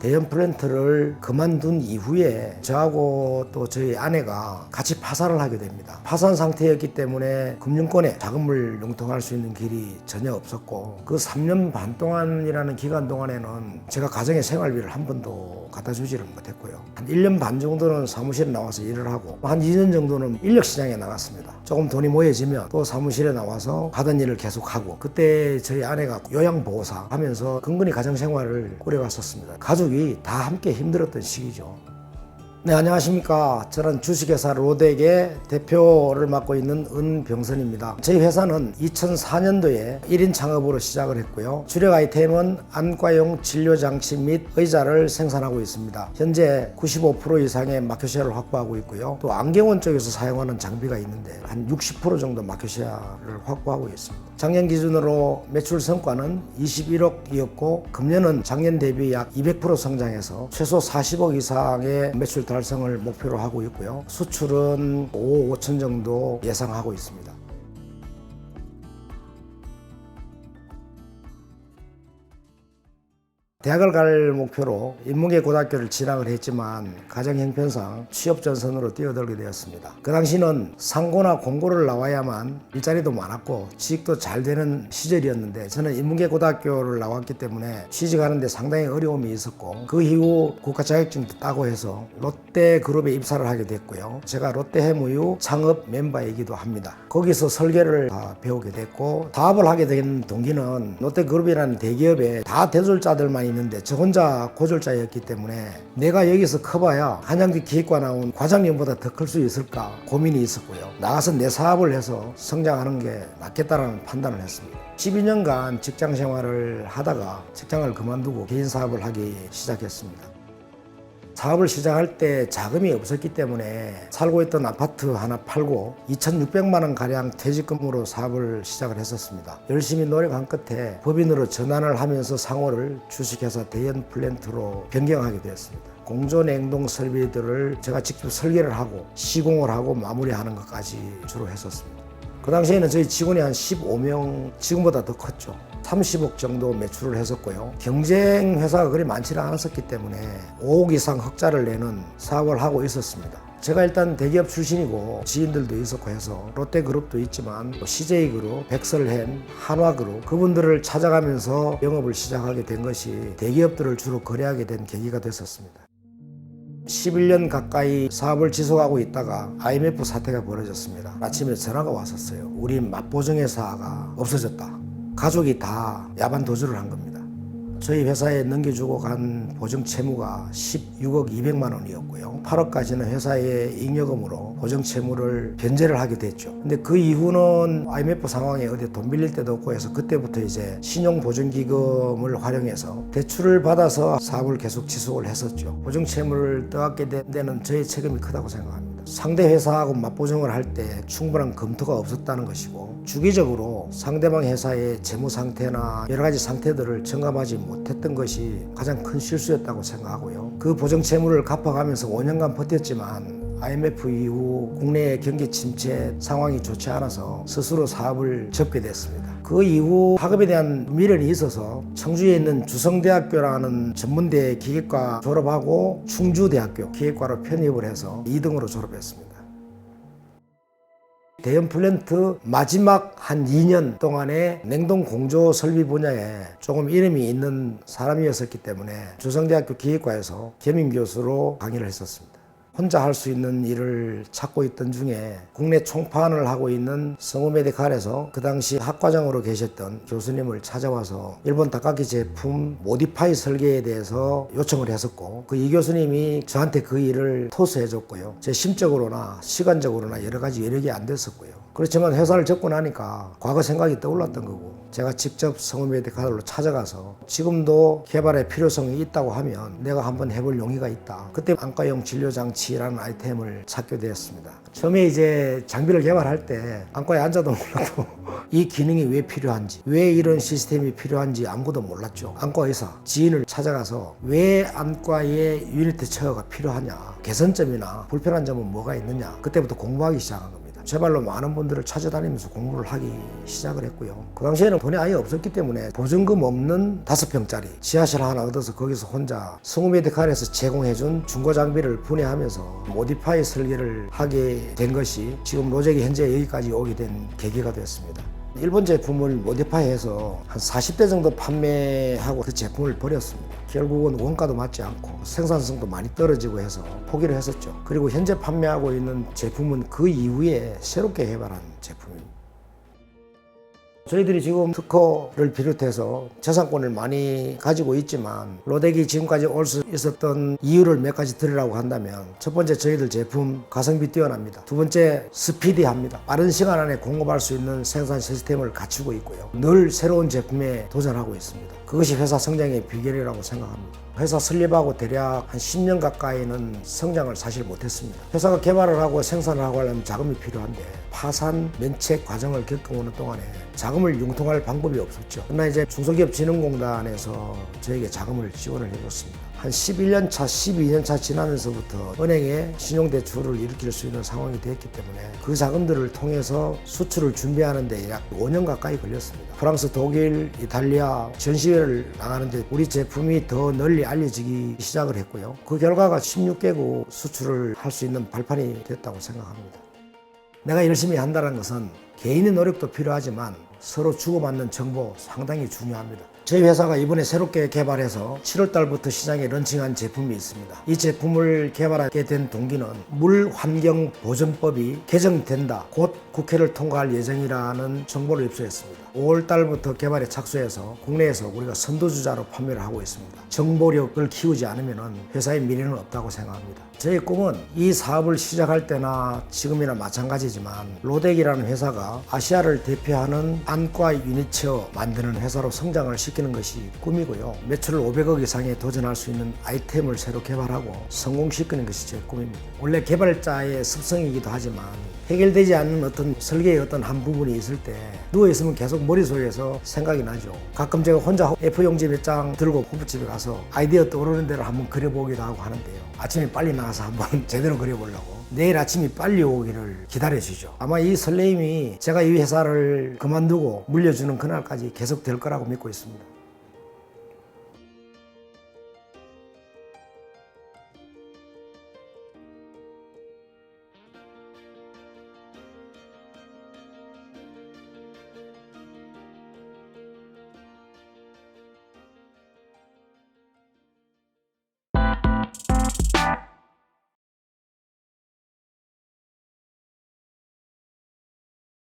대형 플랜트를 그만둔 이후에 저하고 또 저희 아내가 같이 파산을 하게 됩니다. 파산 상태였기 때문에 금융권에 자금을 융통할 수 있는 길이 전혀 없었고, 그 3년 반 동안이라는 기간 동안에는 제가 가정의 생활비를 한 번도 갖다 주지를 못했고요. 한 1년 반 정도는 사무실에 나와서 일을 하고, 한 2년 정도는 인력시장에 나갔습니다. 조금 돈이 모여지면 또 사무실에 나와서 하던 일을 계속하고, 그때 저희 아내가 요양보호사 하면서 근근히 가정생활을 꾸려갔었습니다. 가족이 다 함께 힘들었던 시기죠. 네, 안녕하십니까. 저는 주식회사 로덱의 대표를 맡고 있는 은병선입니다. 저희 회사는 2004년도에 1인 창업으로 시작을 했고요. 주력 아이템은 안과용 진료장치 및 의자를 생산하고 있습니다. 현재 95% 이상의 마켓시ェ어를 확보하고 있고요. 또 안경원 쪽에서 사용하는 장비가 있는데 한 60% 정도 마켓시ェ어를 확보하고 있습니다. 작년 기준으로 매출 성과는 21억이었고, 금년은 작년 대비 약 200% 성장해서 최소 40억 이상의 매출 달성을 목표로 하고 있고요. 수출은 5억 5천 정도 예상하고 있습니다. 대학을 갈 목표로 인문계 고등학교를 진학을 했지만 가정 형편상 취업 전선으로 뛰어들게 되었습니다. 그 당시는 상고나 공고를 나와야만 일자리도 많았고 취직도 잘 되는 시절이었는데, 저는 인문계 고등학교를 나왔기 때문에 취직하는 데 상당히 어려움이 있었고, 그 이후 국가 자격증도 따고 해서 롯데그룹에 입사를 하게 됐고요. 제가 롯데해무유 창업 멤버이기도 합니다. 거기서 설계를 다 배우게 됐고, 사업을 하게 된 동기는 롯데그룹이라는 대기업에 다 대졸자들만 있는데 저 혼자 고졸자였기 때문에 내가 여기서 커봐야 한양대 기획과 나온 과장님보다 더 클 수 있을까 고민이 있었고요. 나가서 내 사업을 해서 성장하는 게 낫겠다라는 판단을 했습니다. 12년간 직장 생활을 하다가 직장을 그만두고 개인 사업을 하기 시작했습니다. 사업을 시작할 때 자금이 없었기 때문에 살고 있던 아파트 하나 팔고 2,600만 원 가량 퇴직금으로 사업을 시작을 했었습니다. 열심히 노력한 끝에 법인으로 전환을 하면서 상호를 주식회사 대형 플랜트로 변경하게 되었습니다. 공조냉동 설비들을 제가 직접 설계를 하고 시공을 하고 마무리하는 것까지 주로 했었습니다. 그 당시에는 저희 직원이 한 15명, 지금보다 더 컸죠. 30억 정도 매출을 했었고요. 경쟁 회사가 그리 많지는 않았었기 때문에 5억 이상 흑자를 내는 사업을 하고 있었습니다. 제가 일단 대기업 출신이고 지인들도 있었고 해서 롯데그룹도 있지만 CJ그룹, 백설햄, 한화그룹, 그분들을 찾아가면서 영업을 시작하게 된 것이 대기업들을 주로 거래하게 된 계기가 됐었습니다. 11년 가까이 사업을 지속하고 있다가 IMF 사태가 벌어졌습니다. 아침에 전화가 왔었어요. 우리 맛보증회사가 없어졌다. 가족이 다 야반 도주를 한 겁니다. 저희 회사에 넘겨주고 간 보증 채무가 16억 200만 원이었고요. 8억까지는 회사의 잉여금으로 보증 채무를 변제를 하게 됐죠. 근데 그 이후는 IMF 상황에 어디 돈 빌릴 데도 없고 해서 그때부터 이제 신용보증기금을 활용해서 대출을 받아서 사업을 계속 지속을 했었죠. 보증 채무를 떠안게 된 데는 저의 책임이 크다고 생각합니다. 상대 회사하고 맞보증을 할 때 충분한 검토가 없었다는 것이고, 주기적으로 상대방 회사의 재무 상태나 여러 가지 상태들을 점검하지 못했던 것이 가장 큰 실수였다고 생각하고요. 그 보증 채무를 갚아가면서 5년간 버텼지만 IMF 이후 국내의 경기 침체 상황이 좋지 않아서 스스로 사업을 접게 됐습니다. 그 이후 학업에 대한 미련이 있어서 청주에 있는 주성대학교라는 전문대 기계과 졸업하고 충주대학교 기계과로 편입을 해서 2등으로 졸업했습니다. 대형 플랜트 마지막 한 2년 동안에 냉동 공조 설비 분야에 조금 이름이 있는 사람이었기 때문에 주성대학교 기계과에서 겸임 교수로 강의를 했었습니다. 혼자 할 수 있는 일을 찾고 있던 중에 국내 총판을 하고 있는 성우메디칼에서 그 당시 학과장으로 계셨던 교수님을 찾아와서 일본 닭깎이 제품 모디파이 설계에 대해서 요청을 했었고, 그 이 교수님이 저한테 그 일을 토스해 줬고요. 제 심적으로나 시간적으로나 여러 가지 여력이 안 됐었고요. 그렇지만 회사를 접근하니까 과거 생각이 떠올랐던 거고, 제가 직접 성우메디칼로 찾아가서 지금도 개발의 필요성이 있다고 하면 내가 한번 해볼 용의가 있다. 그때 안과용 진료장치라는 아이템을 찾게 되었습니다. 처음에 이제 장비를 개발할 때 안과에 앉아도 몰라도 이 기능이 왜 필요한지, 왜 이런 시스템이 필요한지 아무것도 몰랐죠. 안과 의사, 지인을 찾아가서 왜 안과에 유니트 처어가 필요하냐, 개선점이나 불편한 점은 뭐가 있느냐, 그때부터 공부하기 시작한 겁니다. 제발로 많은 분들을 찾아다니면서 공부를 하기 시작을 했고요. 그 당시에는 돈이 아예 없었기 때문에 보증금 없는 5평짜리 지하실 하나 얻어서 거기서 혼자 성우메디칼에서 제공해준 중고 장비를 분해하면서 모디파이 설계를 하게 된 것이 지금 로젝이 현재 여기까지 오게 된 계기가 됐습니다. 일본 제품을 모디파이해서 한 40대 정도 판매하고 그 제품을 버렸습니다. 결국은 원가도 맞지 않고 생산성도 많이 떨어지고 해서 포기를 했었죠. 그리고 현재 판매하고 있는 제품은 그 이후에 새롭게 개발한 제품입니다. 저희들이 지금 특허를 비롯해서 저작권을 많이 가지고 있지만 로덱이 지금까지 올 수 있었던 이유를 몇 가지 드리라고 한다면 첫 번째, 저희들 제품 가성비 뛰어납니다. 두 번째, 스피디합니다. 빠른 시간 안에 공급할 수 있는 생산 시스템을 갖추고 있고요. 늘 새로운 제품에 도전하고 있습니다. 그것이 회사 성장의 비결이라고 생각합니다. 회사 설립하고 대략 한 10년 가까이는 성장을 사실 못했습니다. 회사가 개발을 하고 생산을 하고 하려면 자금이 필요한데 파산, 면책 과정을 겪어오는 동안에 자금을 융통할 방법이 없었죠. 그러나 이제 중소기업진흥공단에서 저에게 자금을 지원을 해줬습니다. 한 11년 차, 12년 차 지나면서부터 은행에 신용대출을 일으킬 수 있는 상황이 됐기 때문에 그 자금들을 통해서 수출을 준비하는데 약 5년 가까이 걸렸습니다. 프랑스, 독일, 이탈리아 전시회를 나가는데 우리 제품이 더 널리 알려지기 시작을 했고요. 그 결과가 16개국 수출을 할 수 있는 발판이 됐다고 생각합니다. 내가 열심히 한다는 것은 개인의 노력도 필요하지만 서로 주고받는 정보 상당히 중요합니다. 저희 회사가 이번에 새롭게 개발해서 7월 달부터 시장에 런칭한 제품이 있습니다. 이 제품을 개발하게 된 동기는 물환경보전법이 개정된다, 곧 국회를 통과할 예정이라는 정보를 입수했습니다. 5월 달부터 개발에 착수해서 국내에서 우리가 선두주자로 판매를 하고 있습니다. 정보력을 키우지 않으면 회사의 미래는 없다고 생각합니다. 저희 꿈은 이 사업을 시작할 때나 지금이나 마찬가지지만 로덱이라는 회사가 아시아를 대표하는 안과 유니체어 만드는 회사로 성장을 시키는 것이 꿈이고요. 매출 500억 이상에 도전할 수 있는 아이템을 새로 개발하고 성공시키는 것이 제 꿈입니다. 원래 개발자의 습성이기도 하지만 해결되지 않는 어떤 설계의 어떤 한 부분이 있을 때 누워있으면 계속 머릿속에서 생각이 나죠. 가끔 제가 혼자 F 용지 몇 장 들고 호프집에 가서 아이디어 떠오르는 대로 한번 그려보기도 하고 하는데요. 아침에 빨리 나가서 한번 제대로 그려보려고 내일 아침이 빨리 오기를 기다려주죠. 아마 이 설레임이 제가 이 회사를 그만두고 물려주는 그날까지 계속 될 거라고 믿고 있습니다.